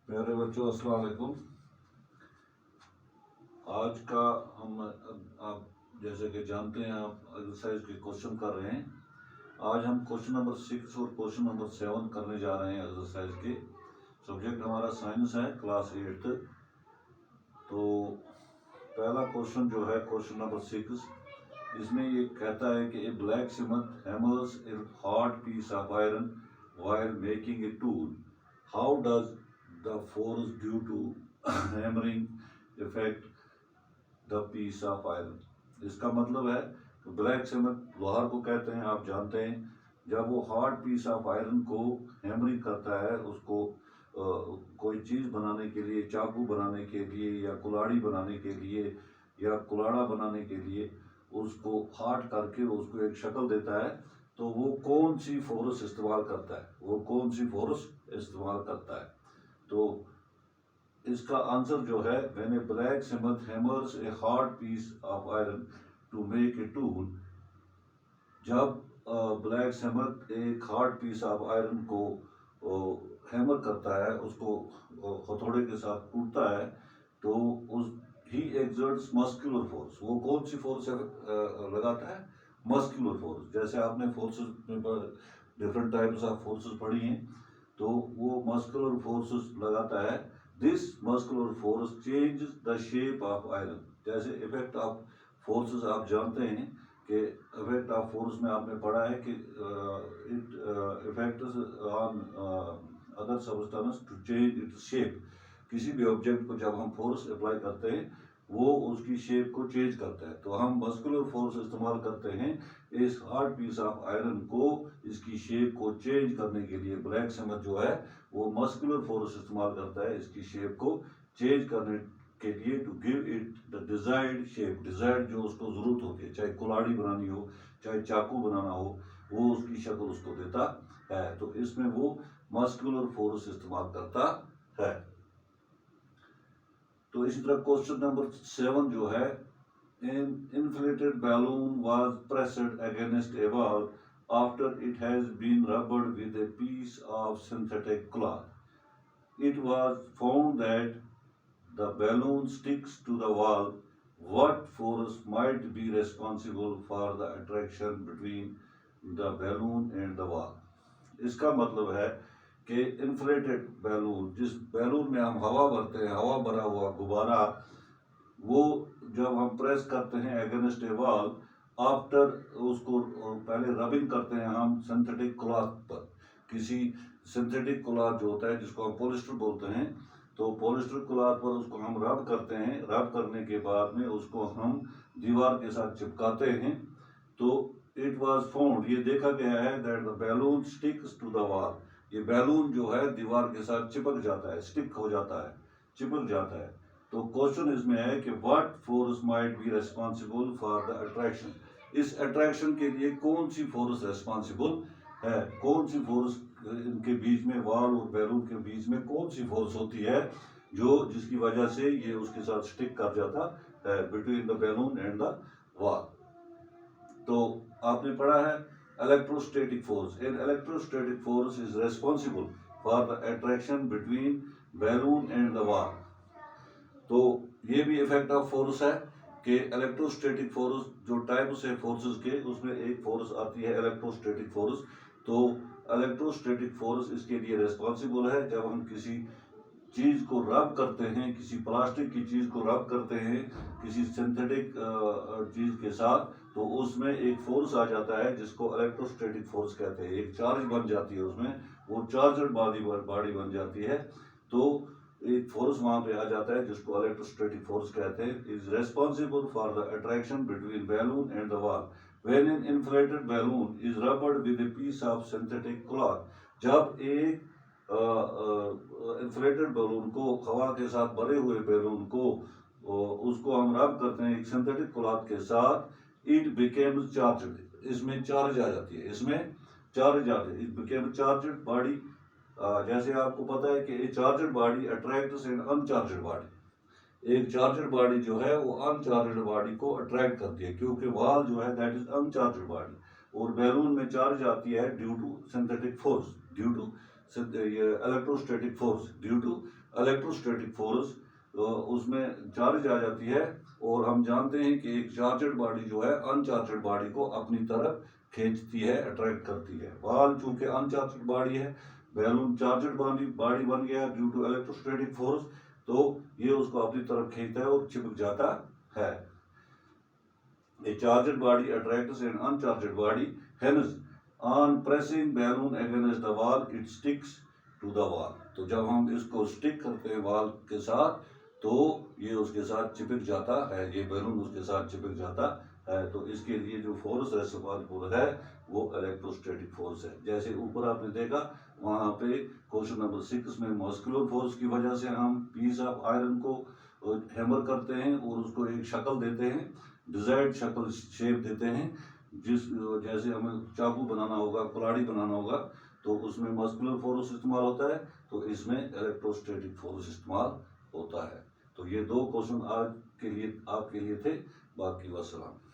प्यारे बच्चों, अस्सलाम वालेकुम। आज का हम आप जैसे कि जानते हैं, आप एक्सरसाइज के क्वेश्चन कर रहे हैं। आज हम क्वेश्चन नंबर 6 और क्वेश्चन नंबर 7 करने जा रहे हैं एक्सरसाइज के। सब्जेक्ट हमारा साइंस है, क्लास 8। तो पहला क्वेश्चन जो है क्वेश्चन नंबर 6, इसमें ये कहता है कि a black Smith hammers a hard piece of iron while making a tool. How does the force due to hammering affect the piece of iron? इसका मतलब है कि ब्लैक स्मिथ लोहार को कहते हैं, आप जानते हैं। जब वो हार्ड पीस ऑफ आयरन को हैमरिंग करता है, उसको कोई चीज़ बनाने के लिए, चाकू बनाने के लिए या कुल्हाड़ी बनाने के लिए या कुल्हाड़ा बनाने के लिए उसको हार्ड करके उसको एक शक्ल देता है, तो वो कौन सी फोर्स इस्तेमाल करता है, वो कौन सी फोर्स इस्तेमाल करता है। तो इसका आंसर जो है, when a black Smith hammers a hard piece of iron to make a tool, जब ब्लैक स्मिथ एक हार्ड पीस ऑफ आयरन को हैमर करता है, उसको हथौड़े के साथ कूटता है, तो उस ही एक्सर्ट्स मस्कुलर फोर्स। वो कौन सी फोर्स लगाता है? Muscular force. जैसे आपने फोर्सेस में डिफरेंट टाइप्स ऑफ फोर्सेस पढ़ी हैं, तो वो मस्कुलर फोर्सेस लगाता है। This muscular force changes the shape of iron. जैसे इफेक्ट ऑफ फोर्सेस आप जानते हैं कि इफेक्ट ऑफ फोर्स में आपने पढ़ा है कि it effects on other substance to change its shape. किसी भी ऑब्जेक्ट को जब हम फोर्स अप्लाई करते हैं, वो उसकी शेप को चेंज करता है। तो हम मस्कुलर फोर्स इस्तेमाल करते हैं इस हार्ड पीस ऑफ आयरन को इसकी शेप को चेंज करने के लिए। ब्लैक स्मिथ जो है वो मस्कुलर फोर्स इस्तेमाल करता है इसकी शेप को चेंज करने के लिए, to give it the desired shape. Desired जो उसको जरूरत होती है, चाहे कुल्हाड़ी बनानी हो, चाहे चाकू बनाना हो, वो उसकी शक्ल उसको देता है। तो इसमें वो मस्कुलर फोर्स इस्तेमाल करता है। तो इसी तरह क्वेश्चन नंबर 7 जो है, an inflated balloon was pressed against a wall after it has been rubbed with a piece of synthetic cloth. It was found that the balloon sticks to the wall. What force might be responsible for the attraction between the balloon and the wall? इसका मतलब है कि inflated balloon, जिस balloon में हम हवा भरते हैं, हवा भरा हुआ गुब्बारा, वो जब हम प्रेस करते हैं अगेंस्ट ए वॉल, आफ्टर उसको पहले रबिंग करते हैं हम सिंथेटिक क्लॉथ पर। किसी सिंथेटिक क्लॉथ जो होता है जिसको हम पॉलिस्टर बोलते हैं, तो पॉलिस्टर क्लॉथ पर उसको हम रब करते हैं। रब करने के बाद में उसको हम दीवार के साथ चिपकाते हैं। तो इट वॉज फाउंड, ये देखा गया है, that the balloon sticks to the wall. ये बैलून जो है दीवार के साथ चिपक जाता है, स्टिक हो जाता है, चिपक जाता है। तो क्वेश्चन इसमें है कि what force might be responsible for the attraction. इस अट्रैक्शन के लिए कौन सी फोर्स रेस्पॉन्सिबल है, कौन सी फोर्स इनके बीच में, वॉल और बैलून के बीच में कौन सी फोर्स होती है जो जिसकी वजह से ये उसके साथ स्टिक कर जाता है, between the balloon and the wall. तो आपने पढ़ा है electrostatic force. An electrostatic force is responsible for the attraction between balloon and the wall. तो ये भी इफेक्ट ऑफ फोर्स है कि इलेक्ट्रोस्टैटिक फोर्स, जो टाइप्स है फोर्सेस के, उसमें एक फोर्स आती है इलेक्ट्रोस्टैटिक फोर्स। तो इलेक्ट्रोस्टैटिक फोर्स इसके लिए रेस्पॉन्सिबल है जब हम किसी चीज़ को रब करते हैं, किसी प्लास्टिक की चीज़ को रब करते हैं किसी सिंथेटिक चीज़ के साथ, तो उसमें एक फोर्स आ जाता है जिसको इलेक्ट्रोस्टैटिक फोर्स कहते हैं। एक चार्ज बन जाती है उसमें, वो चार्जर बॉडी बन जाती है। तो एक फोर्स वहां पे आ जाता है जिसको इलेक्ट्रोस्टैटिक फोर्स कहते हैं। Is responsible for the attraction between balloon and the wall when an inflated balloon is rubbed with a piece of synthetic cloth. जब एक इन्फ्लेटेड बैलून को, हवा के साथ भरे हुए बैलून को, उसको हम रब करते हैं एक सिंथेटिक क्लॉथ के साथ, इट बिकेम चार्जड। इसमें चार्ज आ जाती है, इसमें चार्ज आ जाती है, इट बिकेम चार्जड बॉडी। जैसे आपको पता है कि a charged body attracts an uncharged body. एक चार्जड बॉडी जो है वो अनचार्जड बॉडी को अट्रैक्ट करती है, क्योंकि वॉल जो है दैट इज अनचार्जड बॉडी, और बैलून में चार्ज आती है due to synthetic force, due to ये electrostatic force, due to electrostatic force उसमें चार्ज आ जाती है। और हम जानते हैं कि एक चार्जड बॉडी जो है अनचार्जड बॉडी को अपनी तरफ खींचती है, अट्रैक्ट करती है। बॉल चूंकि अनचार्जड बॉडी है, बैलून चार्जड बॉडी बन गया ड्यू टू इलेक्ट्रोस्टैटिक फोर्स, तो ये उसको अपनी तरफ खींचता है और चिपक जाता है। A charged body attracts an uncharged body, hence on pressing balloon against the wall it sticks to the wall। तो जब हम इसको स्टिक करते हैं वॉल के साथ तो ये उसके साथ चिपक जाता है, ये बैलून उसके साथ चिपक जाता है। तो इसके लिए जो फोर्स रिस्पांसिबल है वो इलेक्ट्रोस्टैटिक फोर्स है। जैसे ऊपर आपने देखा वहाँ पे क्वेश्चन नंबर 6 में मस्कुलर फोर्स की वजह से हम पीस ऑफ आयरन को हैमर करते हैं और उसको एक शक्ल देते हैं, डिजायर्ड शक्ल शेप देते हैं। जैसे हमें चाकू बनाना होगा, कुल्हाड़ी बनाना होगा, तो उसमें मस्कुलर फोर्स इस्तेमाल होता है, तो इसमें इलेक्ट्रोस्टैटिक फोर्स इस्तेमाल होता है। तो ये 2 क्वेश्चन आज के लिए आपके लिए थे। बाकी वस्सलाम।